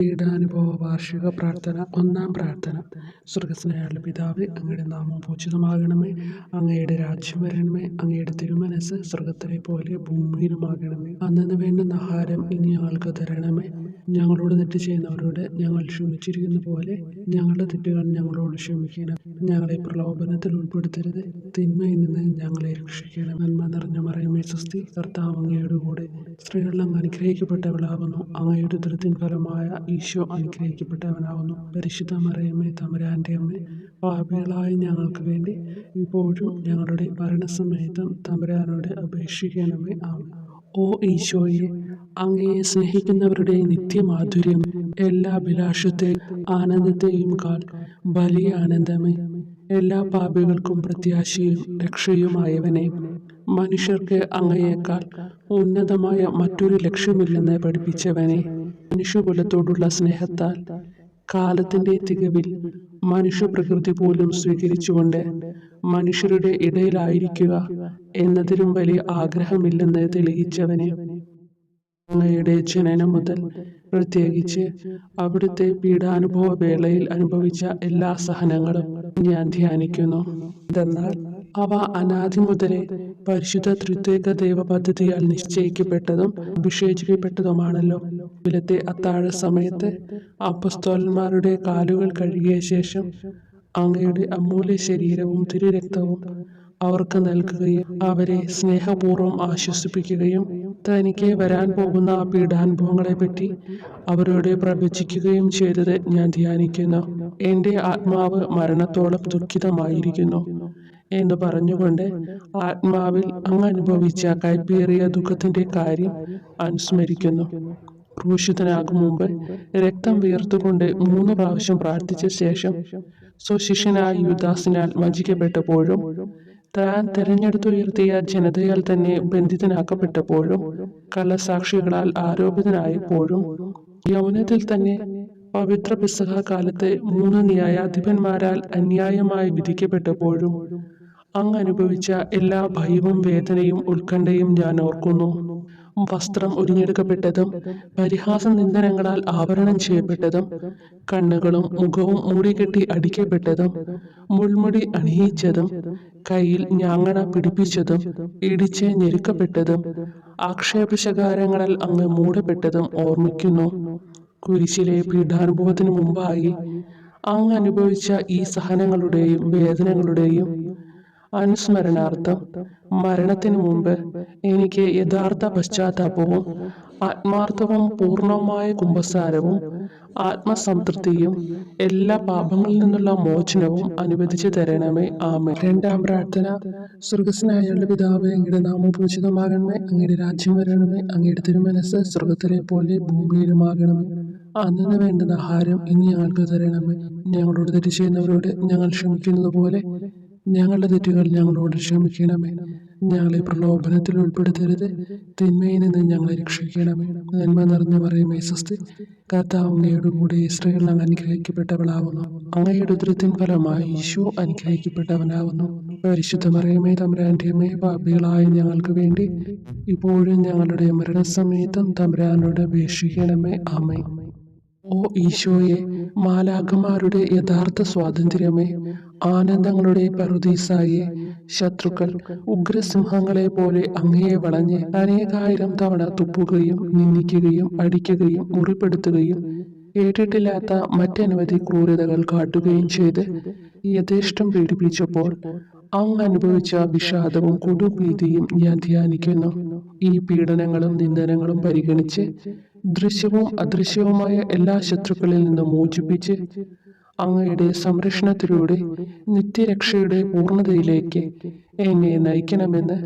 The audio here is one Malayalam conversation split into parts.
പീഡാനുഭവ വാർഷിക പ്രാർത്ഥന. ഒന്നാം പ്രാർത്ഥന. സ്വർഗ്ഗസ്ഥനായ പിതാവേ, അങ്ങയുടെ നാമം പൂജിതമാകണമേ. അങ്ങയുടെ രാജ്യം വരണമേ. അങ്ങയുടെ തിരുമനസ്സ് സ്വർഗ്ഗത്തിലെ പോലെ ഭൂമിയിലുമാകണമേ. അന്നന്ന് വേണ്ടുന്ന ആഹാരം ഇനി ഞങ്ങൾക്ക് തരണമേ. ഞങ്ങളോട് തെറ്റ് ചെയ്യുന്നവരോട് ഞങ്ങൾ ക്ഷമിച്ചിരിക്കുന്ന പോലെ ഞങ്ങളുടെ തെറ്റുകൾ ഞങ്ങളോട് ക്ഷമിക്കണം. ഞങ്ങളെ പ്രലോഭനത്തിൽ ഉൾപ്പെടുത്തരുത്, തിന്മയിൽ നിന്ന് ഞങ്ങളെ രക്ഷിക്കണം. നന്മ നിറഞ്ഞ മറിയമേ സ്വസ്തി, കർത്താവ് അങ്ങയുടെ കൂടെ സ്ത്രീകളിൽ അങ്ങ് അനുഗ്രഹിക്കപ്പെട്ടവളാകുന്നു. അങ്ങയുടെ ഉദരത്തിൻ ഫലമായ ഈശോ അനുഗ്രഹിക്കപ്പെട്ടവനാകുന്നു. പരിശുദ്ധ മറിയമേ, തമ്പുരാന്റെ അമ്മേ, പാപികളായ ഞങ്ങൾക്ക് വേണ്ടി ഇപ്പോഴും ഞങ്ങളുടെ മരണസമയത്തും തമ്പുരാനോട് അപേക്ഷിക്കണമേ. ആമേൻ. ഓ ഈശോയെ, അങ്ങയെ സ്നേഹിക്കുന്നവരുടെ നിത്യമാധുര്യം, എല്ലാ അഭിലാഷത്തെയും ആനന്ദത്തെയും കാൾ വലിയ ആനന്ദമേ. എല്ലാ പാപികൾക്കും പ്രത്യാശയും രക്ഷയുമായവനെ, മനുഷ്യർക്ക് അങ്ങയേക്കാൾ ഉന്നതമായ മറ്റൊരു ലക്ഷ്യമില്ലെന്ന് പഠിപ്പിച്ചവനെ, മനുഷ്യകുലത്തോടുള്ള സ്നേഹത്താൽ കാലത്തിന്റെ തികവിൽ മനുഷ്യപ്രകൃതി പോലും സ്വീകരിച്ചുകൊണ്ട് മനുഷ്യരുടെ ഇടയിലായിരിക്കുക എന്നതിലും വലിയ ആഗ്രഹമില്ലെന്ന് തെളിയിച്ചവനെ, അങ്ങയുടെ ജനനം മുതൽ പ്രത്യേകിച്ച് അവിടുത്തെ പീഡാനുഭവ വേളയിൽ അനുഭവിച്ച എല്ലാ സഹനങ്ങളും ഞാൻ ധ്യാനിക്കുന്നു. എന്തെന്നാൽ അവ അനാദി മുതലേ പരിശുദ്ധ ത്രിത്വൈക ദൈവ പദ്ധതിയാൽ നിശ്ചയിക്കപ്പെട്ടതും അഭിഷേചിക്കപ്പെട്ടതുമാണല്ലോ. ഇവിലത്തെ അത്താഴ സമയത്ത് അപ്പസ്തോലന്മാരുടെ കാലുകൾ കഴുകിയ ശേഷം അങ്ങയുടെ അമൂല്യ ശരീരവും തിരുരക്തവും അവർക്ക് നൽകുകയും അവരെ സ്നേഹപൂർവ്വം ആശ്വസിപ്പിക്കുകയും തനിക്ക് വരാൻ പോകുന്ന പീഡാനുഭവങ്ങളെ പറ്റി അവരോട് പ്രവചിക്കുകയും ചെയ്തത് ഞാൻ ധ്യാനിക്കുന്നു. എൻ്റെ ആത്മാവ് മരണത്തോളം ദുഃഖിതമായിരിക്കുന്നു എന്ന് പറഞ്ഞുകൊണ്ട് ആത്മാവിൽ അങ്ങ് അനുഭവിച്ച കൈപ്പേറിയ ദുഃഖത്തിന്റെ കാര്യം അനുസ്മരിക്കുന്നു. ക്രൂശിതനാകും മുമ്പ് രക്തം വീർത്തുകൊണ്ട് 3 പ്രാവശ്യം പ്രാർത്ഥിച്ച ശേഷം സ്വശിഷ്യനായ യൂദാസിനാൽ വഞ്ചിക്കപ്പെട്ടപ്പോഴും താൻ തെരഞ്ഞെടുത്തുയർത്തിയ ജനതയാൽ തന്നെ ബന്ധിതനാക്കപ്പെട്ടപ്പോഴും കള്ളസാക്ഷികളാൽ ആരോപിതനായപ്പോഴും യൗവനത്തിൽ തന്നെ പവിത്ര പെസഹ കാലത്ത് 3 ന്യായാധിപന്മാരാൽ അന്യായമായി വിധിക്കപ്പെട്ടപ്പോഴും അങ്ങ് അനുഭവിച്ച എല്ലാ ഭയവും വേദനയും ഉത്കണ്ഠയും ഞാൻ ഓർക്കുന്നു. വസ്ത്രം ഉരിഞ്ഞെടുക്കപ്പെട്ടതും പരിഹാസ നിന്ദനങ്ങളാൽ ആവരണം ചെയ്യപ്പെട്ടതും കണ്ണുകളും മുഖവും മൂടിക്കെട്ടി അടിക്കപ്പെട്ടതും മുൾമുടി അണിയിച്ചതും കയ്യിൽ ഞാങ്ങണ പിടിപ്പിച്ചതും ഇടിച്ച് ഞെരുക്കപ്പെട്ടതും ആക്ഷേപശകാരങ്ങളാൽ അങ്ങ് മൂടപ്പെട്ടതും ഓർമ്മിക്കുന്നു. കുരിശിലെ പീഡാനുഭവത്തിനു മുമ്പായി അങ്ങ് അനുഭവിച്ച ഈ സഹനങ്ങളുടെയും വേദനകളുടെയും അനുസ്മരണാർത്ഥം മരണത്തിനു മുമ്പ് എനിക്ക് യഥാർത്ഥ പശ്ചാത്താപവും ആത്മാർത്ഥവും പൂർണ്ണവുമായ കുമ്പസാരവും ആത്മസംതൃപ്തിയും എല്ലാ പാപങ്ങളിൽ നിന്നുള്ള മോചനവും അനുവദിച്ചു തരണമേ. ആമേൻ. രണ്ടാം പ്രാർത്ഥന. സ്വർഗ്ഗസ്ഥനായ പിതാവേ, അങ്ങയുടെ നാമം പൂജിതമാകണമേ. അങ്ങയുടെ രാജ്യം വരണമേ. അങ്ങയുടെ തിരുമനസ്സ് സ്വർഗ്ഗത്തിലെ പോലെ ഭൂമിയിലുമാകണമേ. അന്നന്ന് വേണ്ടുന്ന ആഹാരം ഇനി ഞങ്ങൾക്ക് തരണമേ. ഞങ്ങളോട് തെറ്റ് ചെയ്യുന്നവരോട് ഞങ്ങൾ ക്ഷമിക്കുന്നത് പോലെ ഞങ്ങളുടെ തെറ്റുകൾ ഞങ്ങളോട് ക്ഷമിക്കണമേ. ഞങ്ങളെ പ്രലോഭനത്തിൽ ഉൾപ്പെടുത്തരുത്, തിന്മയിൽ നിന്ന് ഞങ്ങളെ രക്ഷിക്കണമേ. നന്മ നിറഞ്ഞ മറിയമേ സ്വസ്തി, കർത്താവ് അങ്ങയുടെ കൂടെ സ്ത്രീകളിൽ അങ്ങ് അനുഗ്രഹിക്കപ്പെട്ടവളാകുന്നു. അങ്ങയുടെ ഉദരത്തിൻ ഫലമായി ഈശോ അനുഗ്രഹിക്കപ്പെട്ടവനാകുന്നു. പരിശുദ്ധ മറിയമേ, തമ്പുരാന്റെ അമ്മേ, പാപികളായ ഞങ്ങൾക്ക് വേണ്ടി ഇപ്പോഴും ഞങ്ങളുടെ മരണസമയത്തും തമ്പുരാനോട് അപേക്ഷിക്കണമേ. ആമേൻ. ഓ ഈശോയെ, മാലാഖമാരുടെ യഥാർത്ഥ സ്വാതന്ത്ര്യമേ, ആനന്ദങ്ങളുടെ പറുദീസായെ, ശത്രുക്കൾ ഉഗ്രസിംഹങ്ങളെ പോലെ അങ്ങയെ വളഞ്ഞ് അനേകായിരം തവണ തുപ്പുകയും നിന്ദിക്കുകയും അടിക്കുകയും മുറിപ്പെടുത്തുകയും കേട്ടിട്ടില്ലാത്ത മറ്റനവധി ക്രൂരതകൾ കാട്ടുകയും ചെയ്ത് യഥേഷ്ടം പീഡിപ്പിച്ചപ്പോൾ അങ്ങ് അനുഭവിച്ച വിഷാദവും കൊടുഭീതിയും ഞാൻ ധ്യാനിക്കുന്നു. ഈ പീഡനങ്ങളും നിന്ദനങ്ങളും പരിഗണിച്ച് ദൃശ്യവും അദൃശ്യവുമായ എല്ലാ ശത്രുക്കളിൽ നിന്നും മോചിപ്പിച്ച് അങ്ങയുടെ സംരക്ഷണത്തിലൂടെ നിത്യരക്ഷയുടെ പൂർണ്ണതയിലേക്ക് എന്നെ നയിക്കണമെന്ന്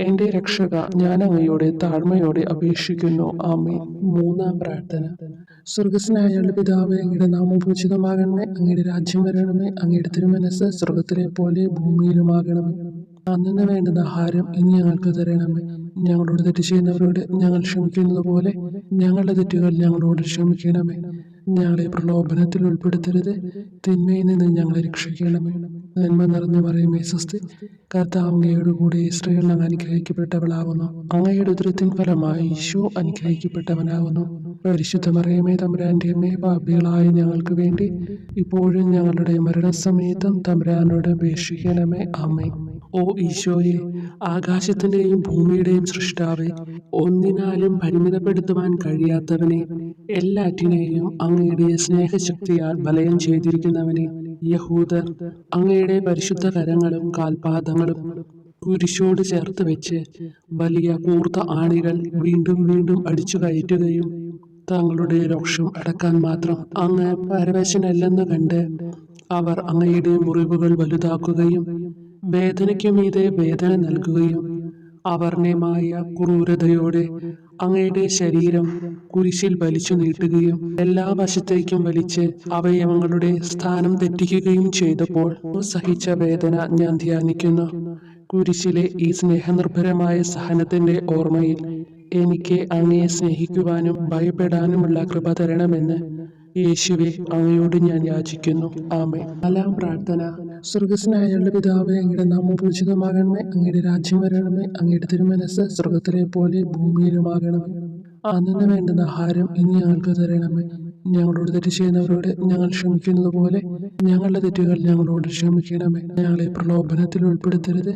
എൻ്റെ രക്ഷക ഞാൻ അങ്ങയോടെ താഴ്മയോടെ അപേക്ഷിക്കുന്നു. ആമേൻ. മൂന്നാം പ്രാർത്ഥന. സ്വർഗ്ഗസ്ഥനായ പിതാവേ, അങ്ങയുടെ നാമം പൂജിതമാകണമേ. അങ്ങയുടെ രാജ്യം വരണമേ. അങ്ങയുടെ തിരുമനസ്സ് സ്വർഗ്ഗത്തിലെ പോലെ ഭൂമിയിലുമാകണമേ. അന്നന്ന് വേണ്ടുന്ന ആഹാരം ഇനി ഞങ്ങൾക്ക് തരണമേ. ഞങ്ങളോട് തെറ്റ് ചെയ്യുന്നവരോട് ഞങ്ങൾ ക്ഷമിക്കുന്നത് പോലെ ഞങ്ങളുടെ തെറ്റുകൾ ഞങ്ങളോട് ക്ഷമിക്കണമേ. ഞങ്ങളെ പ്രലോഭനത്തിൽ ഉൾപ്പെടുത്തരുത്, തിന്മയിൽ നിന്ന് ഞങ്ങളെ രക്ഷിക്കണമേ. നന്മ നിറഞ്ഞ മറിയമേ സ്വസ്തി, കർത്താവ് അങ്ങയോട് കൂടെ സ്ത്രീകൾ അങ്ങ് അനുഗ്രഹിക്കപ്പെട്ടവളാകുന്നു. അങ്ങയുടെ ഉദരത്തിൻ ഫലമായി ഈശോ അനുഗ്രഹിക്കപ്പെട്ടവനാകുന്നു. പരിശുദ്ധ മറിയമേ തമ്പുരാന്റെ അമ്മേ, പാപികളായ ഞങ്ങൾക്ക് വേണ്ടി ഇപ്പോഴും ഞങ്ങളുടെ മരണസമയത്തും തമ്പുരാനോട് അപേക്ഷിക്കണമേ. ആമേൻ. ഓ ഈശോയെ, ആകാശത്തിന്റെയും ഭൂമിയുടെയും സൃഷ്ടാവേ, ഒന്നിനാലും പരിമിതപ്പെടുത്തുവാൻ കഴിയാത്തവനെ, എല്ലാറ്റിനെയും അങ്ങയുടെ സ്നേഹശക്തിയാൽ വലയം ചെയ്തിരിക്കുന്നവനെ, യഹൂദർ അങ്ങയുടെ പരിശുദ്ധ കരങ്ങളും കാൽപാദങ്ങളും കുരിശോട് ചേർത്ത് വെച്ച് വലിയ കൂർത്ത ആണികൾ വീണ്ടും വീണ്ടും അടിച്ചു കയറ്റുകയും തങ്ങളുടെ രോഷം അടക്കാൻ മാത്രം അങ്ങ് പരവശനല്ലെന്ന് കണ്ട് അവർ അങ്ങയുടെ മുറിവുകൾ വലുതാക്കുകയും വേദനയ്ക്കു മീതെ വേദന നൽകുകയും അവർണ്യമായ ക്രൂരതയോടെ അങ്ങയുടെ ശരീരം കുരിശിൽ വലിച്ചു നീട്ടുകയും എല്ലാ വശത്തേക്കും വലിച്ച് അവയവങ്ങളുടെ സ്ഥാനം തെറ്റിക്കുകയും ചെയ്തപ്പോൾ സഹിച്ച വേദന ഞാൻ ധ്യാനിക്കുന്നു. കുരിശിലെ ഈ സ്നേഹനിർഭരമായ സഹനത്തിന്റെ ഓർമ്മയിൽ എനിക്ക് അങ്ങയെ സ്നേഹിക്കുവാനും ഭയപ്പെടാനുമുള്ള കൃപ തരണമെന്ന് യേശുവെ അങ്ങയോട് ഞാൻ യാചിക്കുന്നു. ആമേൻ. നാലാം പ്രാർത്ഥന. സ്വർഗസ്നായ ഞങ്ങളുടെ പിതാവേ, അങ്ങയുടെ നാമം പൂജിതമാകണമേ, അങ്ങയുടെ രാജ്യം വരണമേ, അങ്ങയുടെ തിരുമനസ്സ് സ്വർഗത്തിലെ പോലെ ഭൂമിയിലുമാകണമേ. അന്നു വേണ്ടുന്ന ആഹാരം ഇനി ഞങ്ങൾക്ക് തരണമേ. ഞങ്ങളോട് തെറ്റ് ചെയ്യുന്നവരോട് ഞങ്ങൾ ക്ഷമിക്കുന്നത് പോലെ ഞങ്ങളുടെ തെറ്റുകൾ ഞങ്ങളോട് ക്ഷമിക്കണമേ. ഞങ്ങളെ പ്രലോഭനത്തിൽ ഉൾപ്പെടുത്തരുത്,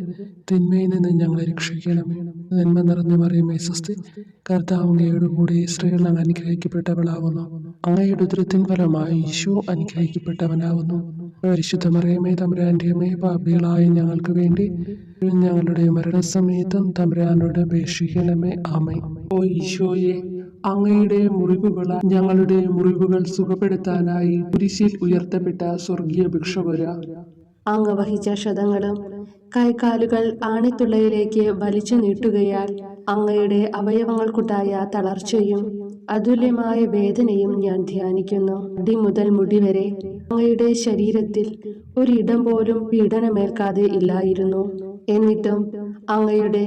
തിന്മയിൽ നിന്ന് ഞങ്ങളെ രക്ഷിക്കണമേ. നന്മ നിറഞ്ഞ മറിയമേ സ്വസ്തി, കർത്താവ് അങ്ങയോട് കൂടെ സ്ത്രീകൾ അങ്ങ് അനുഗ്രഹിക്കപ്പെട്ടവളാകുന്നു. അങ്ങയുടെ ഉദരത്തിൻ ഫലമായി ഈശോ അനുഗ്രഹിക്കപ്പെട്ടവനാകുന്നു. പരിശുദ്ധ മറിയമേ തമ്പുരാന്റെ അമ്മേ, പാപികളായ ഞങ്ങൾക്ക് വേണ്ടി ഞങ്ങളുടെ മരണസമയത്തും തമ്പുരാനോട് അപേക്ഷിക്കണമേ. ആമേൻ. ഓ ഈശോയെ, അങ്ങയുടെ മുറിവുകളാൽ ഞങ്ങളുടെ മുറിവുകൾ സുഖപ്പെടുത്താനായി കുരിശിൽ ഉയർത്തപ്പെട്ട സ്വർഗീയ ഭിക്ഷുകര, അങ്ങ് വഹിച്ച ക്ഷതങ്ങളും കൈകാലുകൾ ആണിത്തുള്ളയിലേക്ക് വലിച്ചു നീട്ടുകയാൽ അങ്ങയുടെ അവയവങ്ങൾക്കുണ്ടായ തളർച്ചയും അതുല്യമായ വേദനയും ഞാൻ ധ്യാനിക്കുന്നു. അടി മുതൽ മുടി വരെ അങ്ങയുടെ ശരീരത്തിൽ ഒരിടം പോലും പീഡനമേൽക്കാതെ ഇല്ലായിരുന്നു. എന്നിട്ടും അങ്ങയുടെ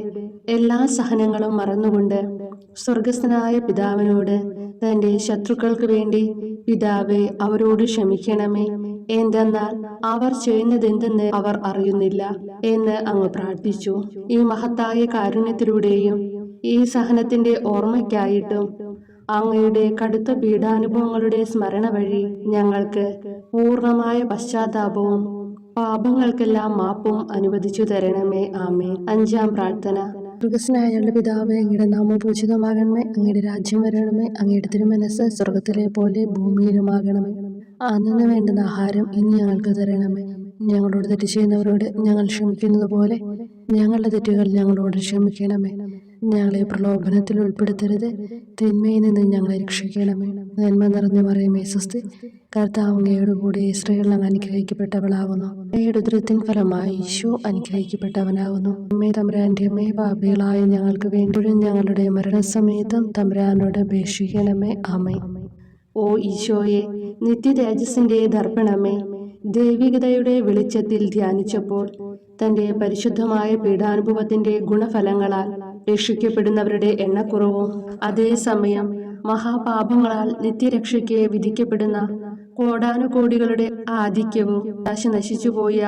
എല്ലാ സഹനങ്ങളും മറന്നുകൊണ്ട് സ്വർഗസ്ഥനായ പിതാവിനോട് തന്റെ ശത്രുക്കൾക്ക് വേണ്ടി പിതാവേ അവരോട് ക്ഷമിക്കണമേ, എന്തെന്നാൽ അവർ ചെയ്യുന്നതെന്തെന്ന് അവർ അറിയുന്നില്ല എന്ന് അങ്ങ് പ്രാർത്ഥിച്ചു. ഈ മഹത്തായ കാരുണ്യത്തിലൂടെയും ഈ സഹനത്തിന്റെ ഓർമ്മയ്ക്കായിട്ടും അങ്ങയുടെ കടുത്ത പീഡാനുഭവങ്ങളുടെ സ്മരണ വഴി ഞങ്ങൾക്ക് പൂർണ്ണമായ പശ്ചാത്താപവും പാപങ്ങൾക്കെല്ലാം മാപ്പും അനുവദിച്ചു തരണമേ. ആമേൻ. അഞ്ചാം പ്രാർത്ഥന. സ്വർഗസ്നായ ഞങ്ങളുടെ പിതാവേ, അങ്ങയുടെ നാമം പൂജിതമാകണമേ, അങ്ങയുടെ രാജ്യം വരണമേ, അങ്ങയുടെ തിരുമനസ്സ് സ്വർഗത്തിലെ പോലെ ഭൂമിയിലുമാകണമേ. അന്നു വേണ്ടുന്ന ആഹാരം ഇനി ഞങ്ങൾക്ക് തരണമേ. ഞങ്ങളോട് തെറ്റ് ചെയ്യുന്നവരോട് ഞങ്ങൾ ക്ഷമിക്കുന്നത് പോലെ ഞങ്ങളുടെ തെറ്റുകൾ ഞങ്ങളോട് ക്ഷമിക്കണമേ. ഞങ്ങളെ പ്രലോഭനത്തിൽ ഉൾപ്പെടുത്തരുത്, തിന്മയിൽ നിന്ന് ഞങ്ങളെ രക്ഷിക്കണമേ. നന്മ നിറഞ്ഞ മറിയമേ സ്വസ്തി, കർത്താവ് അങ്ങയോട് കൂടെ സ്ത്രീകൾ അങ്ങ് അനുഗ്രഹിക്കപ്പെട്ടവളാകുന്നു. അങ്ങയുടെ ഉദരത്തിൻ ഫലമായി ഈശോ അനുഗ്രഹിക്കപ്പെട്ടവനാകുന്നു. അമ്മേ തമ്പുരാന്റെ അമ്മേ, പാപികളായ ഞങ്ങൾക്ക് വേണ്ടിയും ഞങ്ങളുടെ മരണസമയത്തും തമ്പുരാനോട് അപേക്ഷിക്കണമേ. ആമേൻ. ഓ ഈശോയെ, നിത്യതേജസ്സിന്റെ ദർപ്പണമേ, ദൈവികതയുടെ വെളിച്ചത്തിൽ ധ്യാനിച്ചപ്പോൾ തന്റെ പരിശുദ്ധമായ പീഡാനുഭവത്തിന്റെ ഗുണഫലങ്ങളാൽ രക്ഷിക്കപ്പെടുന്നവരുടെ എണ്ണക്കുറവും അതേസമയം മഹാപാപങ്ങളാൽ നിത്യരക്ഷയ്ക്ക് വിധിക്കപ്പെടുന്ന കോടാനുകോടികളുടെ ആധിക്യവും നശിച്ചുപോയ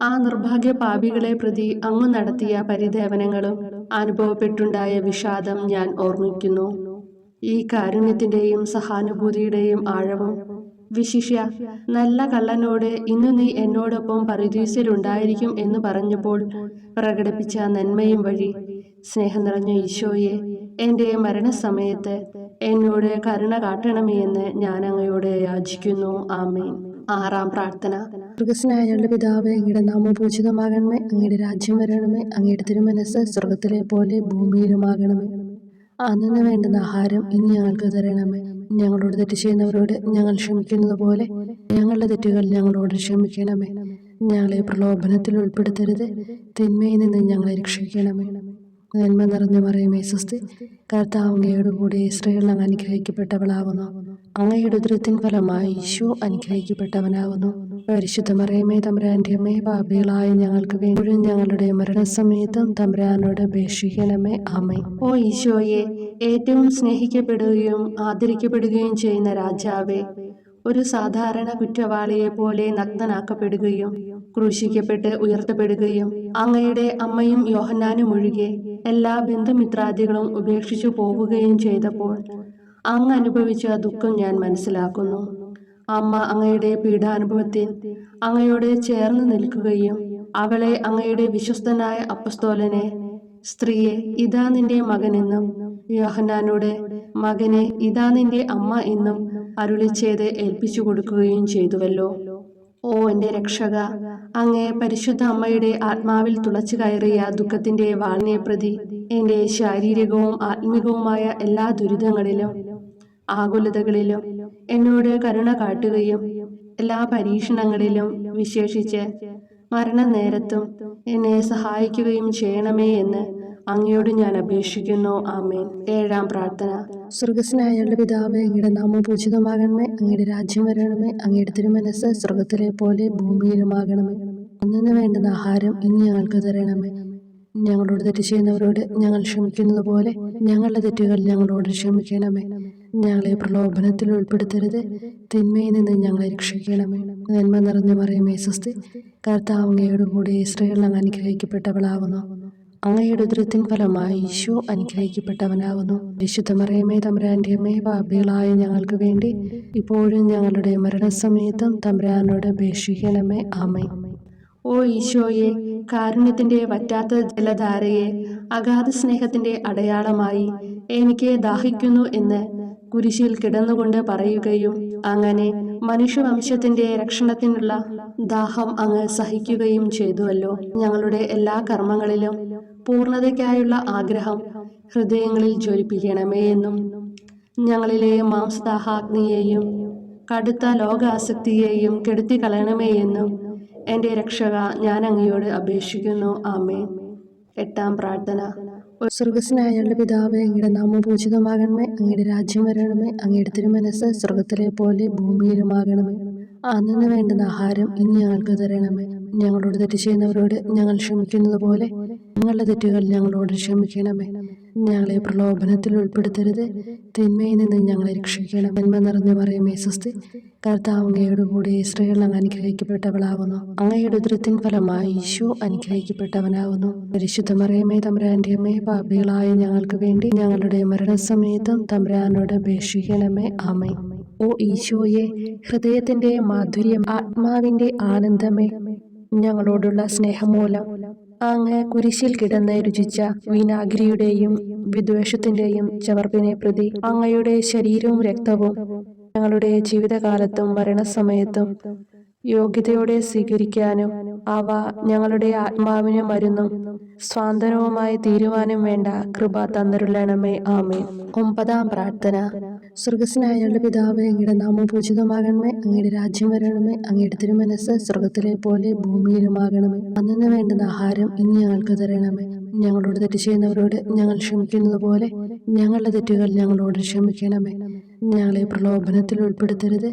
ആ നിർഭാഗ്യ പാപികളെ പ്രതി അങ്ങ് നടത്തിയ പരിദേവനങ്ങളും അനുഭവപ്പെട്ടുണ്ടായ വിഷാദം ഞാൻ ഓർമ്മിക്കുന്നു. ഈ കാരുണ്യത്തിന്റെയും സഹാനുഭൂതിയുടെയും ആഴവും വിശിഷ്യ നല്ല കള്ളനോട് ഇന്നു നീ എന്നോടൊപ്പം പറുദീസയിലുണ്ടായിരിക്കും എന്ന് പറഞ്ഞപ്പോൾ പ്രകടിപ്പിച്ച നന്മയും വഴി സ്നേഹം നിറഞ്ഞ ഈശോയെ, എൻ്റെ മരണസമയത്ത് എന്നോട് കരുണ കാട്ടണമേ എന്ന് ഞാൻ അങ്ങയോട് യാചിക്കുന്നു. ആമേൻ. ആറാം പ്രാർത്ഥന. സ്വർഗസ്നായ ഞങ്ങളുടെ പിതാവേ, അങ്ങയുടെ നാമം പൂജിതമാകണമേ, അങ്ങയുടെ രാജ്യം വരണമേ, അങ്ങയുടെ തിരുമനസ്സ് സ്വർഗത്തിലെ പോലെ ഭൂമിയിലുമാകണമേ. അന്നു വേണ്ടുന്ന ആഹാരം ഇനി ഞങ്ങൾക്ക് തരണമേ. ഞങ്ങളോട് തെറ്റ് ചെയ്യുന്നവരോട് ഞങ്ങൾ ക്ഷമിക്കുന്നത് പോലെ ഞങ്ങളുടെ തെറ്റുകൾ ഞങ്ങളോട് ക്ഷമിക്കണമേ. ഞങ്ങളെ പ്രലോഭനത്തിൽ ഉൾപ്പെടുത്തരുത്, തിന്മയിൽ നിന്ന് ഞങ്ങളെ രക്ഷിക്കണമേ. നന്മ നിറഞ്ഞ മറിയമേ സ്വസ്തി, കർത്താവ് അങ്ങയോട് കൂടെ സ്ത്രീകൾ അങ്ങ് അനുഗ്രഹിക്കപ്പെട്ടവളാകുന്നു. അങ്ങയുടെ ഉദരത്തിൻ ഫലമായി ഈശോ അനുഗ്രഹിക്കപ്പെട്ടവനാകുന്നു. പരിശുദ്ധ മറിയമേ തമ്പുരാന്റെ അമ്മേ, പാപികളായ ഞങ്ങൾക്ക് വേണ്ടി ഞങ്ങളുടെ മരണസമയത്തും തമ്പുരാനോട് അപേക്ഷിക്കണമേ. ആമേൻ. ഓ ഈശോയെ, ഏറ്റവും സ്നേഹിക്കപ്പെടുകയും ആദരിക്കപ്പെടുകയും ചെയ്യുന്ന രാജാവേ, ഒരു സാധാരണ കുറ്റവാളിയെ പോലെ നഗ്നനാക്കപ്പെടുകയും ക്രൂശിക്കപ്പെട്ട് ഉയർത്തപ്പെടുകയും അങ്ങയുടെ അമ്മയും യോഹന്നാനും ഒഴികെ എല്ലാ ബന്ധുമിത്രാദികളും ഉപേക്ഷിച്ചു പോവുകയും ചെയ്തപ്പോൾ അങ്ങ് അനുഭവിച്ച ദുഃഖം ഞാൻ മനസ്സിലാക്കുന്നു. അമ്മ അങ്ങയുടെ പീഡാനുഭവത്തിൽ അങ്ങയോട് ചേർന്ന് നിൽക്കുകയും അവളെ അങ്ങയുടെ വിശ്വസ്തനായ അപ്പസ്തോലനെ, സ്ത്രീയെ ഇതാ നിന്റെ മകനെന്നും യോഹന്നാനോട്, മകനെ ഇതാ നിന്റെ അമ്മ എന്നും അരുളിച്ചെയ്ത് ഏൽപ്പിച്ചു കൊടുക്കുകയും ചെയ്തുവല്ലോ. ഓ എൻ്റെ രക്ഷക, അങ്ങേ പരിശുദ്ധ അമ്മയുടെ ആത്മാവിൽ തുളച്ചു കയറിയ ദുഃഖത്തിന്റെ വാളിനെ പ്രതി എൻ്റെ ശാരീരികവും ആത്മികവുമായ എല്ലാ ദുരിതങ്ങളിലും ആകുലതകളിലും എന്നോട് കരുണ കാട്ടുകയും എല്ലാ പരീക്ഷണങ്ങളിലും വിശേഷിച്ച് മരണനേരത്തും എന്നെ സഹായിക്കുകയും ചെയ്യണമേ എന്ന് അങ്ങയോട് ഞാൻ അപേക്ഷിക്കുന്നു. ആമേൻ. 7-ാം പ്രാർത്ഥന. സ്വർഗസ്നായ പിതാവേ, അങ്ങയുടെ നാമം പൂജിതമാകണമേ. അങ്ങയുടെ രാജ്യം വരണമേ. അങ്ങയുടെ തിരുമനസ്സ് സ്വർഗത്തിലെ പോലെ ഭൂമിയിലുമാകണമേ. അന്നു വേണ്ടുന്ന ആഹാരം ഇനി ഞങ്ങൾക്ക് തരണമേ. ഞങ്ങളോട് തെറ്റ് ചെയ്യുന്നവരോട് ഞങ്ങൾ ക്ഷമിക്കുന്നത് പോലെ ഞങ്ങളുടെ തെറ്റുകൾ ഞങ്ങളോട് ക്ഷമിക്കണമേ. ഞങ്ങളെ പ്രലോഭനത്തിൽ ഉൾപ്പെടുത്തരുത്, തിന്മയിൽ നിന്ന് ഞങ്ങളെ രക്ഷിക്കണമേ. നന്മ നിറഞ്ഞ മറിയമേ സ്വസ്തി, കർത്താവ് അങ്ങയോട് കൂടെ സ്ത്രീകൾ അങ്ങ് അനുഗ്രഹിക്കപ്പെട്ടവളാകുന്നു. അങ്ങയുടെ ഉദരത്തിൻ ഫലമായി ഈശോ അനുഗ്രഹിക്കപ്പെട്ടവനാകുന്നു. വിശുദ്ധ മറിയമേ തമ്പുരാന്റെ അമ്മേ, പാപികളായ ഞങ്ങൾക്ക് വേണ്ടി ഇപ്പോഴും ഞങ്ങളുടെ മരണസമയത്തും തമ്പുരാനോട് അപേക്ഷിക്കണമേ. ആമേൻ. ഓ ഈശോയെ, കാരുണ്യത്തിന്റെ വറ്റാത്ത ജലധാരയെ അഗാധ സ്നേഹത്തിന്റെ അടയാളമായി എനിക്ക് ദാഹിക്കുന്നു എന്ന് കുരിശിൽ കിടന്നുകൊണ്ട് പറയുകയും അങ്ങനെ മനുഷ്യവംശത്തിന്റെ രക്ഷണത്തിനുള്ള ദാഹം അങ്ങ് സഹിക്കുകയും ചെയ്തുവല്ലോ. ഞങ്ങളുടെ എല്ലാ കർമ്മങ്ങളിലും പൂർണ്ണതയ്ക്കായുള്ള ആഗ്രഹം ഹൃദയങ്ങളിൽ ജ്വലിപ്പിക്കണമേ എന്നും ഞങ്ങളിലെ മാംസദാഹാഗ്നിയെയും കടുത്ത ലോകാസക്തിയെയും കെടുത്തി കളയണമേ എന്നും എൻ്റെ രക്ഷക ഞാൻ അങ്ങയോട് അപേക്ഷിക്കുന്നു. ആമേൻ. 8-ാം പ്രാർത്ഥന. സ്വർഗസ്നായ പിതാവേ, അങ്ങയുടെ നാമം പൂജിതമാകണമേ. അങ്ങയുടെ രാജ്യം വരണമേ. അങ്ങയുടെ തിരുമനസ്സ് സ്വർഗത്തിലെ പോലെ ഭൂമിയിലുമാകണമേ. അന്നു വേണ്ടുന്ന ആഹാരം ഇനി ഞങ്ങൾക്ക് തരണമേ. ഞങ്ങളോട് തെറ്റ് ചെയ്യുന്നവരോട് ഞങ്ങൾ ക്ഷമിക്കുന്നത് പോലെ ഞങ്ങളുടെ തെറ്റുകൾ ഞങ്ങളോട് ക്ഷമിക്കണമേ. ഞങ്ങളെ പ്രലോഭനത്തിൽ ഉൾപ്പെടുത്തരുത്, തിന്മയിൽ നിന്ന് ഞങ്ങളെ രക്ഷിക്കണം. നന്മ നിറഞ്ഞ മറിയമേ സ്വസ്തി, കർത്താവ് അങ്ങയോട് കൂടെ സ്ത്രീകൾ അങ്ങ് അനുഗ്രഹിക്കപ്പെട്ടവളാകുന്നു. അങ്ങയുടെ ഉദരത്തിൻ ഫലമായി ഈശോ അനുഗ്രഹിക്കപ്പെട്ടവനാകുന്നു. പരിശുദ്ധ മറിയമേ തമ്പുരാന്റെ അമ്മേ, പാപികളായ ഞങ്ങൾക്ക് വേണ്ടി ഞങ്ങളുടെ മരണസമയത്തും തമ്പുരാനോട് അപേക്ഷിക്കണമേ. ആമേൻ. ഓ ഈശോയെ, ഹൃദയത്തിന്റെ മാധുര്യം, ആത്മാവിന്റെ ആനന്ദമേ, ഞങ്ങളോടുള്ള സ്നേഹം മൂലം അങ്ങ് കുരിശിൽ കിടന്ന് രുചിച്ച വിനാഗിരിയുടെയും വിദ്വേഷത്തിന്റെയും ചവർപ്പിനെ പ്രതി അങ്ങയുടെ ശരീരവും രക്തവും ഞങ്ങളുടെ ജീവിതകാലത്തും മരണസമയത്തും യോഗ്യതയോടെ സ്വീകരിക്കാനും അവ ഞങ്ങളുടെ ആത്മാവിന് മരുന്നും സ്വാന്തനവുമായി തീരുവാനും വേണ്ട കൃപ തന്നരുളണമേ. ആമേൻ. 9-ാം പ്രാർത്ഥന. സ്വർഗസ്നായ പിതാവേ, അങ്ങയുടെ നാമം പൂജിതമാകണമേ. അങ്ങയുടെ രാജ്യം വരണമേ. അങ്ങയുടെ തിരുമനസ്സ് സ്വർഗത്തിലെ പോലെ ഭൂമിയിലുമാകണമേ. അന്നു വേണ്ടുന്ന ആഹാരം ഇനി ഞങ്ങൾക്ക് തരണമേ. ഞങ്ങളോട് തെറ്റ് ചെയ്യുന്നവരോട് ഞങ്ങൾ ക്ഷമിക്കുന്നത് പോലെ ഞങ്ങളുടെ തെറ്റുകൾ ഞങ്ങളോട് ക്ഷമിക്കണമേ. ഞങ്ങളെ പ്രലോഭനത്തിൽ ഉൾപ്പെടുത്തരുത്,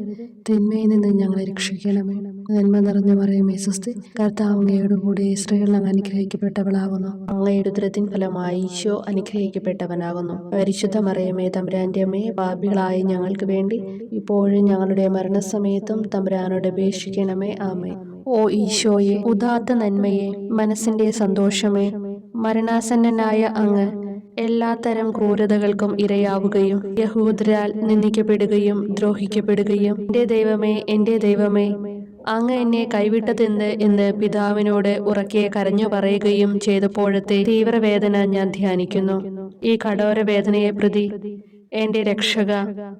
തിന്മയിൽ നിന്ന് ഞങ്ങളെ രക്ഷിക്കണമേ. നന്മ നിറഞ്ഞ മറിയമേ സ്വസ്തി, കർത്താവ് അങ്ങയോട് കൂടെ സ്ത്രീകൾ അങ്ങ് അനുഗ്രഹിക്കപ്പെട്ടവളാകുന്നു. അങ്ങയുടെ ഉദരത്തിൻ ഫലമായി ഈശോ അനുഗ്രഹിക്കപ്പെട്ടവനാകുന്നു. പരിശുദ്ധ മറിയമേ തമ്പുരാന്റെ അമ്മേ, പാപികളായ ഞങ്ങൾക്ക് വേണ്ടി ഇപ്പോഴും ഞങ്ങളുടെ മരണസമയത്തും തമ്പുരാനോട് അപേക്ഷിക്കണമേ. ആമേൻ. ഓ ഈശോയെ, ഉദാത്ത നന്മയെ, മനസ്സിന്റെ സന്തോഷമേ, മരണാസന്നനായ അങ്ങ് എല്ലാത്തരം ക്രൂരതകൾക്കും ഇരയാവുകയും യഹൂദരാൽ നിന്ദിക്കപ്പെടുകയും ദ്രോഹിക്കപ്പെടുകയും എൻ്റെ ദൈവമേ അങ്ങ് എന്നെ കൈവിട്ടതെന്ത് എന്ന് പിതാവിനോട് ഉറക്കെ കരഞ്ഞു പറയുകയും ചെയ്തപ്പോഴത്തെ തീവ്രവേദന ഞാൻ ധ്യാനിക്കുന്നു. ഈ കഠോര വേദനയെ പ്രതി എൻ്റെ രക്ഷക,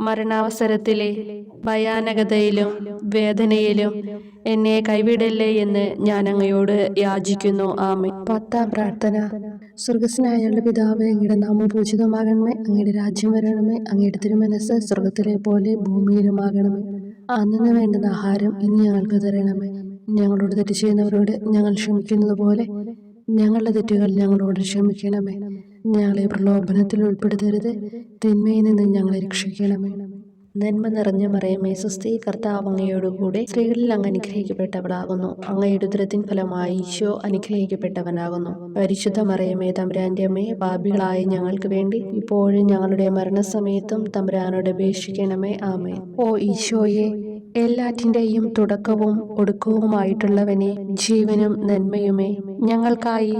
മരണാവസരത്തിലെ ഭയാനകതയിലും വേദനയിലും എന്നെ കൈവിടല്ലേ എന്ന് ഞാൻ അങ്ങയോട് യാചിക്കുന്നു. ആമേൻ. 10-ാം പ്രാർത്ഥന. സ്വർഗസ്നായ പിതാവേ, അങ്ങയുടെ നാമം പൂജിതമാകണമേ. അങ്ങയുടെ രാജ്യം വരണമേ. അങ്ങയുടെ തിരുമനസ്സ് സ്വർഗത്തിലെ പോലെ ഭൂമിയിലുമാകണമേ. അന്നു വേണ്ടുന്ന ആഹാരം ഇനി ഞങ്ങൾക്ക് തരണമേ. ഞങ്ങളോട് തെറ്റ് ചെയ്യുന്നവരോട് ഞങ്ങൾ ക്ഷമിക്കുന്നത് പോലെ ഞങ്ങളുടെ തെറ്റുകൾ ഞങ്ങളോട് ക്ഷമിക്കണമേ. ഞങ്ങളെ പ്രലോഭനത്തിൽ ഉൾപ്പെടുത്തരുത്. തിന്മയിൽ നിന്ന് ഞങ്ങളെ രക്ഷിക്കണമേ. നന്മ നിറഞ്ഞ മറിയമേ സ്വസ്തി, കർത്താവ് അങ്ങയോടുകൂടെ സ്ത്രീകളിൽ അങ്ങ് അനുഗ്രഹിക്കപ്പെട്ടവളാകുന്നു. അങ്ങയുടെ ഉദരത്തിൻ ഫലമായി ഈശോ അനുഗ്രഹിക്കപ്പെട്ടവനാകുന്നു. പരിശുദ്ധ മറിയമേ തമ്പുരാന്റെ അമ്മേ, പാപികളായ ഞങ്ങൾക്ക് വേണ്ടി ഇപ്പോഴും ഞങ്ങളുടെ മരണസമയത്തും തമ്പുരാനോട് അപേക്ഷിക്കണമേ. ആമേൻ. ഓ ഈശോയെ, എല്ലാറ്റിൻ്റെയും തുടക്കവും ഒടുക്കവുമായിട്ടുള്ളവനെ, ജീവനും നന്മയുമേ, ഞങ്ങൾക്കായി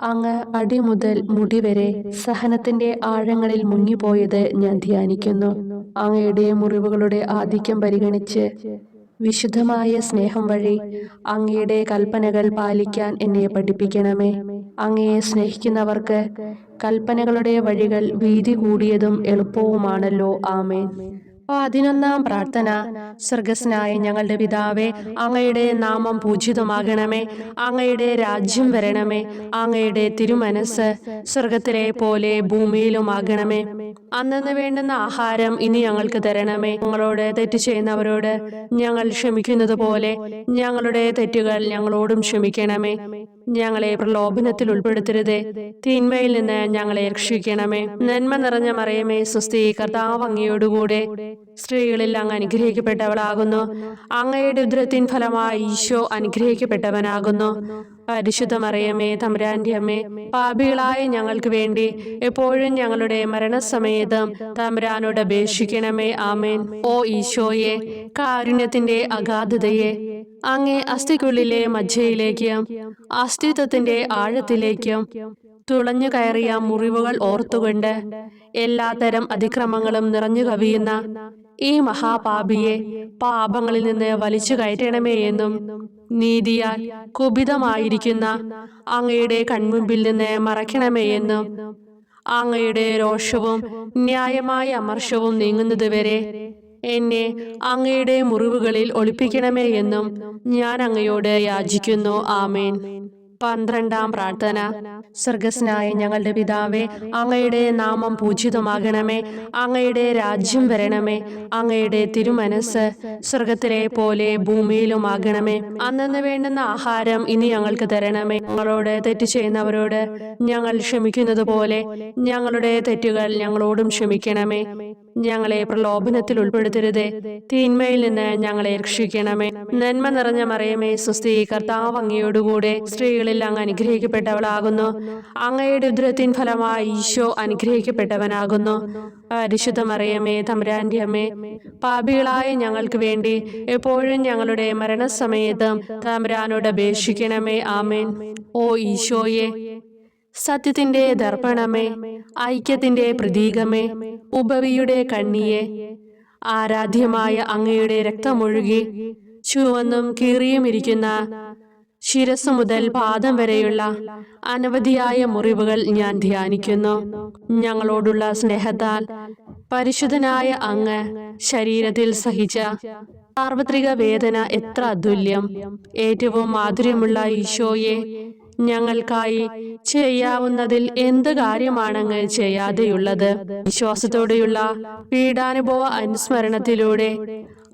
അങ്ങ് അടിമുതൽ മുടിവരെ സഹനത്തിന്റെ ആഴങ്ങളിൽ മുങ്ങിപ്പോയത് ഞാൻ ധ്യാനിക്കുന്നു. അങ്ങയുടെ മുറിവുകളുടെ ആധിക്യം പരിഗണിച്ച് വിശുദ്ധമായ സ്നേഹം വഴി അങ്ങയുടെ കൽപ്പനകൾ പാലിക്കാൻ എന്നെ പഠിപ്പിക്കണമേ. അങ്ങയെ സ്നേഹിക്കുന്നവർക്ക് കൽപ്പനകളുടെ വഴികൾ വീതി കൂടിയതും എളുപ്പവുമാണല്ലോ. ആമേൻ. 11-ാം പ്രാർത്ഥന. സ്വർഗസ്നായ ഞങ്ങളുടെ പിതാവേ, അങ്ങയുടെ നാമം പൂജിതമാകണമേ. അങ്ങയുടെ രാജ്യം വരണമേ. അങ്ങയുടെ തിരുമനസ് സ്വർഗത്തിലെ പോലെ ഭൂമിയിലുമാകണമേ. അന്നന്ന് വേണ്ടുന്ന ആഹാരം ഇനി ഞങ്ങൾക്ക് തരണമേ. ഞങ്ങളോട് തെറ്റ് ചെയ്യുന്നവരോട് ഞങ്ങൾ ക്ഷമിക്കുന്നത് പോലെ ഞങ്ങളുടെ തെറ്റുകൾ ഞങ്ങളോടും ക്ഷമിക്കണമേ. ഞങ്ങളെ പ്രലോഭനത്തിൽ ഉൾപ്പെടുത്തരുതേ, തിന്മയിൽ നിന്ന് ഞങ്ങളെ രക്ഷിക്കണമേ. നന്മ നിറഞ്ഞ മറിയമേ സ്വസ്തി, കർത്താവ് അങ്ങയോടുകൂടെ സ്ത്രീകളിൽ അങ്ങ് അനുഗ്രഹിക്കപ്പെട്ടവളാകുന്നു. അങ്ങയുടെ ഉദരത്തിൻ ഫലമായി ഈശോ അനുഗ്രഹിക്കപ്പെട്ടവനാകുന്നു. പരിശുദ്ധ മറിയമേ തമ്പുരാന്റെ അമ്മേ, പാപികളായ ഞങ്ങൾക്ക് വേണ്ടി എപ്പോഴും ഞങ്ങളുടെ മരണസമയത്തും തമ്പുരാനോട് അപേക്ഷിക്കണമേ. ആമേൻ. ഓ ഈശോയെ, കാരുണ്യത്തിന്റെ അഗാധതയെ, അങ്ങേ അസ്ഥിക്കുള്ളിലെ മജ്ജയിലേക്കും അസ്തിത്വത്തിന്റെ ആഴത്തിലേക്കും തുളഞ്ഞു കയറിയ മുറിവുകൾ ഓർത്തുകൊണ്ട് എല്ലാത്തരം അതിക്രമങ്ങളും നിറഞ്ഞു കവിയുന്ന ഈ മഹാപാപിയെ പാപങ്ങളിൽ നിന്ന് വലിച്ചു കയറ്റണമേ എന്നും, നീതിയാൽ കുപിതമായിരിക്കുന്ന അങ്ങയുടെ കൺമുമ്പിൽ നിന്ന് മറയ്ക്കണമേ എന്നും, അങ്ങയുടെ രോഷവും ന്യായമായ അമർഷവും നീങ്ങുന്നതുവരെ എന്നെ അങ്ങയുടെ മുറിവുകളിൽ ഒളിപ്പിക്കണമേ എന്നും ഞാൻ അങ്ങയോട് യാചിക്കുന്നു. ആമേൻ. 12-ാം പ്രാർത്ഥന. സ്വർഗസ്നായ ഞങ്ങളുടെ പിതാവേ, അങ്ങയുടെ നാമം പൂജിതമാകണമേ. അങ്ങയുടെ രാജ്യം വരണമേ. അങ്ങയുടെ തിരുമനസ് സ്വർഗത്തിലെ പോലെ ഭൂമിയിലുമാകണമേ. അന്നന്ന് വേണ്ടുന്ന ആഹാരം ഇനി ഞങ്ങൾക്ക് തരണമേ. ഞങ്ങളോട് തെറ്റ് ചെയ്യുന്നവരോട് ഞങ്ങൾ ക്ഷമിക്കുന്നത് പോലെ ഞങ്ങളുടെ തെറ്റുകൾ ഞങ്ങളോടും ക്ഷമിക്കണമേ. ഞങ്ങളെ പ്രലോഭനത്തിൽ ഉൾപ്പെടുത്തരുതേ, തിന്മയിൽ നിന്ന് ഞങ്ങളെ രക്ഷിക്കണമേ. നന്മ നിറഞ്ഞ മറിയമേ സ്വസ്തി, കർത്താവ് അങ്ങയോടുകൂടെ സ്ത്രീകളിൽ അങ്ങ് അനുഗ്രഹിക്കപ്പെട്ടവളാകുന്നു. അങ്ങയുടെ ഉദരത്തിൻ ഫലമായി ഈശോ അനുഗ്രഹിക്കപ്പെട്ടവനാകുന്നു. പരിശുദ്ധ മറിയമേ തമ്പുരാന്റെ അമ്മേ, പാപികളായ ഞങ്ങൾക്ക് വേണ്ടി എപ്പോഴും ഞങ്ങളുടെ മരണസമയത്തും തമ്പുരാനോട് അപേക്ഷിക്കണമേ. ആമേൻ. ഓ ഈശോയെ, സത്യത്തിന്റെ ദർപ്പണമേ, ഐക്യത്തിന്റെ പ്രതീകമേ, ഉപവിയുടെ കണ്ണിയെ, ആരാധ്യമായ അങ്ങയുടെ രക്തമൊഴുകി ചുവന്നും കീറിയുമിരിക്കുന്ന ശിരസ് മുതൽ പാദം വരെയുള്ള അനവധിയായ മുറിവുകൾ ഞാൻ ധ്യാനിക്കുന്നു. ഞങ്ങളോടുള്ള സ്നേഹത്താൽ പരിശുദ്ധനായ അങ്ങ് ശരീരത്തിൽ സഹിച്ച സാർവത്രിക വേദന എത്ര അതുല്യം. ഏറ്റവും മാധുര്യമുള്ള ഈശോയെ, ഞങ്ങൾക്കായി ചെയ്യാവുന്നതിൽ എന്ത് കാര്യമാണങ്ങ് ചെയ്യാതെയുള്ളത്? വിശ്വാസത്തോടെയുള്ള പീഡാനുഭവ അനുസ്മരണത്തിലൂടെ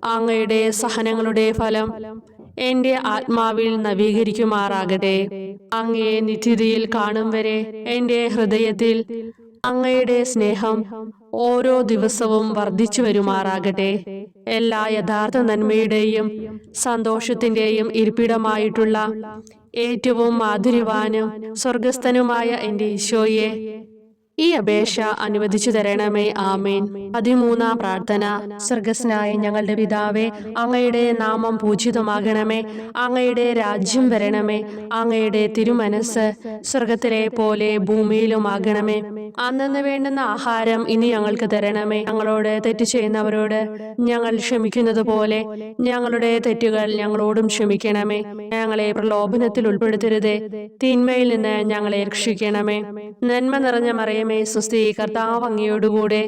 അങ്ങയുടെ സഹനങ്ങളുടെ ഫലം എന്റെ ആത്മാവിൽ നവീകരിക്കുമാറാകട്ടെ. അങ്ങയെ നിത്യതയിൽ കാണും വരെ എന്റെ ഹൃദയത്തിൽ അങ്ങയുടെ സ്നേഹം ഓരോ ദിവസവും വർദ്ധിച്ചു വരുമാറാകട്ടെ. എല്ലാ യഥാർത്ഥ നന്മയുടെയും സന്തോഷത്തിന്റെയും ഇരിപ്പിടമായിട്ടുള്ള ഏറ്റവും മാധുര്യവാനും സ്വർഗസ്ഥനുമായ എന്റെ ഈശോയെ, ഈ അപേക്ഷ അനുവദിച്ചു തരണമേ. ആമേൻ. 13-ാം പ്രാർത്ഥന. സ്വർഗസ്നായ ഞങ്ങളുടെ പിതാവേ, അങ്ങയുടെ നാമം പൂജിതമാകണമേ. അങ്ങയുടെ രാജ്യം വരണമേ. അങ്ങയുടെ തിരുമനസ് സ്വർഗത്തിലെ പോലെ ഭൂമിയിലുമാകണമേ. അന്നന്ന് വേണ്ടുന്ന ആഹാരം ഇനി ഞങ്ങൾക്ക് തരണമേ. ഞങ്ങളോട് തെറ്റ് ചെയ്യുന്നവരോട് ഞങ്ങൾ ക്ഷമിക്കുന്നത് പോലെ ഞങ്ങളുടെ തെറ്റുകൾ ഞങ്ങളോടും ക്ഷമിക്കണമേ. ഞങ്ങളെ പ്രലോഭനത്തിൽ ഉൾപ്പെടുത്തരുതേ, തിന്മയിൽ നിന്ന് ഞങ്ങളെ രക്ഷിക്കണമേ. നന്മ നിറഞ്ഞ മറിയമേ സ്വസ്തി, കർത്താവ് അങ്ങയോടുകൂടെ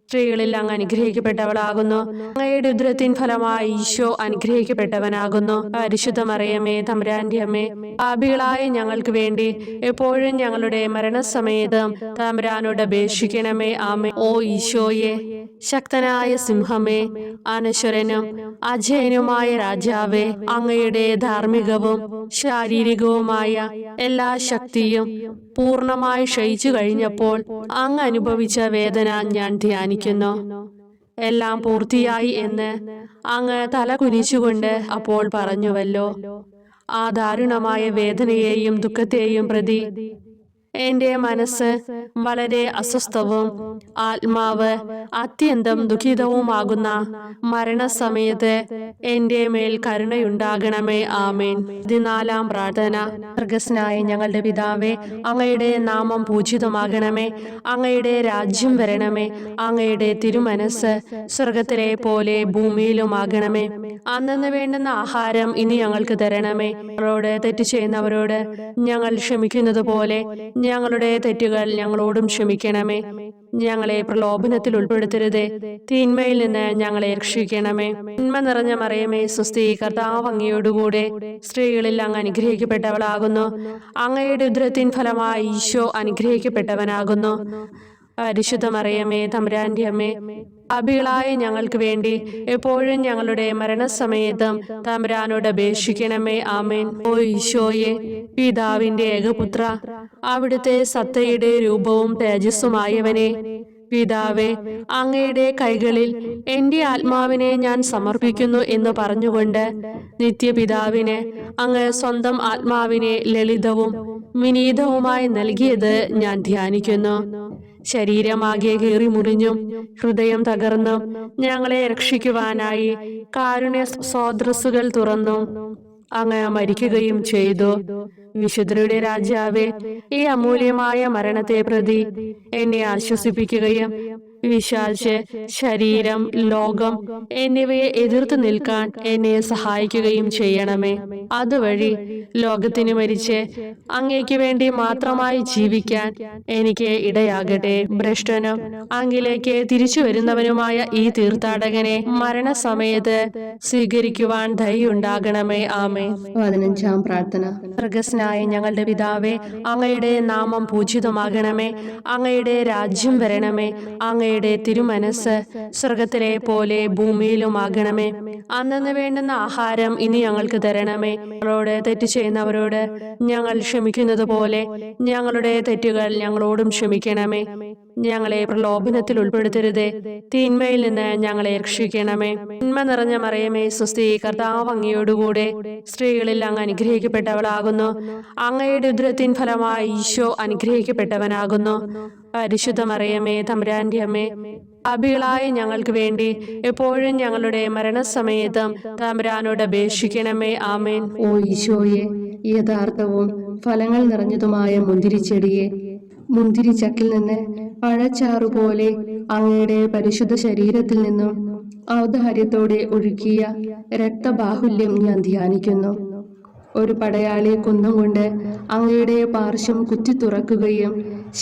സ്ത്രീകളിൽ അങ്ങ് അനുഗ്രഹിക്കപ്പെട്ടവളാകുന്നു. അങ്ങയുടെ ഉദരത്തിൻ ഫലമായി ഈശോ അനുഗ്രഹിക്കപ്പെട്ടവനാകുന്നു. പരിശുദ്ധ മറിയമേ തമ്പുരാന്റെ അമ്മേ, പാപികളായ ഞങ്ങൾക്ക് വേണ്ടി എപ്പോഴും ഞങ്ങളുടെ മരണസമയത്തും തമ്പുരാനോട് അപേക്ഷിക്കണമേ. ആമേൻ. ഓ ഈശോയെ, ശക്തനായ സിംഹമേ, അനശ്വരനും അജയനുമായ രാജാവേ, അങ്ങയുടെ ധാർമ്മികവും ശാരീരികവുമായ എല്ലാ ശക്തിയും പൂർണ്ണമായി ക്ഷയിച്ചു കഴിഞ്ഞപ്പോൾ അങ്ങ് അനുഭവിച്ച വേദന ഞാൻ ധ്യാനിക്കുന്നു. എല്ലാം പൂർത്തിയായി എന്ന് അങ്ങ് തല കുനിച്ചുകൊണ്ട് അപ്പോൾ പറഞ്ഞുവല്ലോ. ആ ദാരുണമായ വേദനയെയും ദുഃഖത്തെയും പ്രതി എന്റെ മനസ്സ് വളരെ അസ്വസ്ഥവും ആത്മാവ് അത്യന്തം ദുഃഖിതവുമാകുന്ന മരണസമയത്ത് എന്റെ മേൽ കരുണയുണ്ടാകണമേ. ആമേൻ. 14-ാം പ്രാർത്ഥന. സ്വർഗ്ഗസ്ഥനായ ഞങ്ങളുടെ പിതാവേ, അങ്ങയുടെ നാമം പൂജിതമാകണമേ. അങ്ങയുടെ രാജ്യം വരണമേ. അങ്ങയുടെ തിരുമനസ്സ് സ്വർഗത്തിലെ പോലെ ഭൂമിയിലുമാകണമേ. അന്നന്ന് വേണ്ടുന്ന ആഹാരം ഇനി ഞങ്ങൾക്ക് തരണമേ. ഞങ്ങളോട് തെറ്റ് ചെയ്യുന്നവരോട് ഞങ്ങൾ ക്ഷമിക്കുന്നത് പോലെ ഞങ്ങളുടെ തെറ്റുകൾ ഞങ്ങളോടും ക്ഷമിക്കണമേ. ഞങ്ങളെ പ്രലോഭനത്തിൽ ഉൾപ്പെടുത്തരുതേ, തിന്മയിൽ നിന്ന് ഞങ്ങളെ രക്ഷിക്കണമേ. നന്മ നിറഞ്ഞ മറിയമേ സ്വസ്തി, കർത്താവ് അങ്ങയോടുകൂടെ സ്ത്രീകളിൽ അങ്ങ് അനുഗ്രഹിക്കപ്പെട്ടവളാകുന്നു. അങ്ങയുടെ ഉദരത്തിൻ ഫലമായി ഈശോ അനുഗ്രഹിക്കപ്പെട്ടവനാകുന്നു. പരിശുദ്ധ മറിയമേ തമ്പുരാന്റെ അമ്മേ, പാപികളായ ഞങ്ങൾക്ക് വേണ്ടി എപ്പോഴും ഞങ്ങളുടെ മരണസമയത്തും തമ്പുരാനോട് അപേക്ഷിക്കണമേ. ആമേൻ. ഓ ഈശോയെ, പിതാവിന്റെ ഏകപുത്ര, അവിടുത്തെ സത്തയുടെ രൂപവും തേജസ്സുമായവനെ, പിതാവേ, അങ്ങയുടെ കൈകളിൽ എന്റെ ആത്മാവിനെ ഞാൻ സമർപ്പിക്കുന്നു എന്ന് പറഞ്ഞുകൊണ്ട് നിത്യപിതാവിന് അങ്ങ് സ്വന്തം ആത്മാവിനെ ലളിതവും വിനീതവുമായി നൽകിയത് ഞാൻ ധ്യാനിക്കുന്നു. ശരീരമാകെ കീറി മുറിഞ്ഞും ഹൃദയം തകർന്നും ഞങ്ങളെ രക്ഷിക്കുവാനായി കാരുണ്യ സ്രോതസ്സുകൾ തുറന്നും അങ്ങ് മരിക്കുകയും ചെയ്തു. വിശുദ്ധരുടെ രാജാവേ, ഈ അമൂല്യമായ മരണത്തെ പ്രതി എന്നെ ആശ്വസിപ്പിക്കുകയും വിശാലിച്ച് ശരീരം, ലോകം എന്നിവയെ എതിർത്ത് നിൽക്കാൻ എന്നെ സഹായിക്കുകയും ചെയ്യണമേ. അതുവഴി ലോകത്തിന് മരിച്ച് അങ്ങേക്ക് വേണ്ടി മാത്രമായി ജീവിക്കാൻ എനിക്ക് ഇടയാകട്ടെ. ഭ്രഷ്ടനും അങ്ങിലേക്ക് തിരിച്ചു വരുന്നവനുമായ ഈ തീർത്ഥാടകനെ മരണസമയത്ത് സ്വീകരിക്കുവാൻ ദയുണ്ടാകണമേ. ആമേൻ. 15-ാം പ്രാർത്ഥന. സ്വർഗ്ഗസ്ഥനായ ഞങ്ങളുടെ പിതാവേ, അങ്ങയുടെ നാമം പൂജിതമാകണമേ. അങ്ങയുടെ രാജ്യം വരണമേ. അങ്ങയുടെ തിരുമനസ്സ് സ്വർഗത്തിലെ പോലെ ഭൂമിയിലുമാകണമേ. അന്നന്ന് വേണ്ടുന്ന ആഹാരം ഇനി ഞങ്ങൾക്ക് തരണമേ. ഞങ്ങളോട് തെറ്റ് ചെയ്യുന്നവരോട് ഞങ്ങൾ ക്ഷമിക്കുന്നത് പോലെ ഞങ്ങളുടെ തെറ്റുകൾ ഞങ്ങളോടും ക്ഷമിക്കണമേ. ഞങ്ങളെ പ്രലോഭനത്തിൽ ഉൾപ്പെടുത്തരുതേ, തിന്മയിൽ നിന്ന് ഞങ്ങളെ രക്ഷിക്കണമേ. നന്മ നിറഞ്ഞ മറിയമേ സ്വസ്തി, കർത്താവ് അങ്ങയോടുകൂടെ സ്ത്രീകളിൽ അങ്ങ് അനുഗ്രഹിക്കപ്പെട്ടവളാകുന്നു. അങ്ങയുടെ ഉദരത്തിൻ ഫലമായി ഈശോ അനുഗ്രഹിക്കപ്പെട്ടവനാകുന്നു. പരിശുദ്ധ മറിയമേ തമ്പുരാന്റെ അമ്മേ, പാപികളായ ഞങ്ങൾക്ക് വേണ്ടി എപ്പോഴും ഞങ്ങളുടെ മരണസമയത്തും തമ്പുരാനോട് അപേക്ഷിക്കണമേ. ആമേൻ. ഓ ഈശോയെ, യഥാർത്ഥവും ഫലങ്ങൾ നിറഞ്ഞതുമായ മുന്തിരിച്ചെടിയെ, മുന്തിരിച്ചക്കിൽ നിന്ന് പഴച്ചാറുപോലെ അങ്ങയുടെ പരിശുദ്ധ ശരീരത്തിൽ നിന്നും ഔദാര്യത്തോടെ ഒഴുക്കിയ രക്തബാഹുല്യം ഞാൻ ധ്യാനിക്കുന്നു. ഒരു പടയാളി കുന്തം കൊണ്ട് അങ്ങയുടെ പാർശ്വം കുത്തി തുറക്കുകയും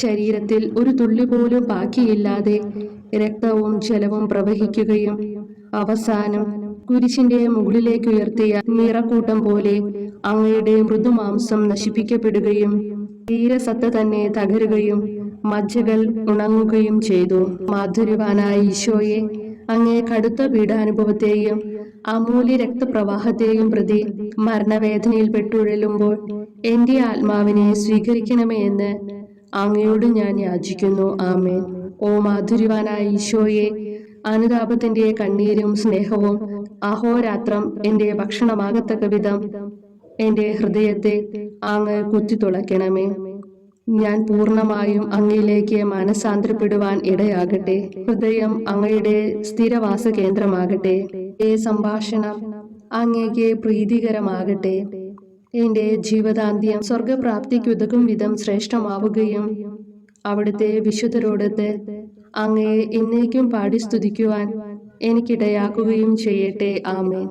ശരീരത്തിൽ ഒരു തുള്ളി പോലും ബാക്കിയില്ലാതെ രക്തവും ജലവും പ്രവഹിക്കുകയും അവസാനം കുരിശിന്റെ മുകളിലേക്ക് ഉയർത്തിയ മീറക്കൂട്ടം പോലെ അങ്ങയുടെ മൃദുമാംസം നശിപ്പിക്കപ്പെടുകയും തീരസത്ത തന്നെ തകരുകയും മജ്ജകൾ ഉണങ്ങുകയും ചെയ്തു. മാധുര്യവാനായ ഈശോയെ, അങ്ങേ കടുത്ത പീഡാനുഭവത്തെയും അമൂല്യ രക്തപ്രവാഹത്തെയും പ്രതി മരണവേദനയിൽ പെട്ടുഴലുമ്പോൾ എന്റെ ആത്മാവിനെ സ്വീകരിക്കണമേ എന്ന് അങ്ങയോട് ഞാൻ യാചിക്കുന്നു. ആമേൻ. ഓ മാധുര്യവാനായ ഈശോയെ, അനുതാപത്തിന്റെ കണ്ണീരും സ്നേഹവും അഹോരാത്രം എന്റെ ഭക്ഷണമാകത്തക്ക വിധം എന്റെ ഹൃദയത്തെ അങ്ങ് കുത്തിത്തുളയ്ക്കണമേ. ഞാൻ പൂർണ്ണമായും അങ്ങയിലേക്ക് മനസാന്തരപ്പെടുവാൻ ഇടയാകട്ടെ. ഹൃദയം അങ്ങയുടെ സ്ഥിരവാസ കേന്ദ്രമാകട്ടെ. ഈ സംഭാഷണം അങ്ങേക്ക് പ്രീതികരമാകട്ടെ. എന്റെ ജീവതാന്ത്യം സ്വർഗപ്രാപ്തിക്കുതകും വിധം ശ്രേഷ്ഠമാവുകയും അവിടുത്തെ വിശുദ്ധരോടൊത്ത് അങ്ങയെ എന്നേക്കും പാടി സ്തുതിക്കുവാൻ എനിക്കിടയാക്കുകയും ചെയ്യട്ടെ. ആമേൻ.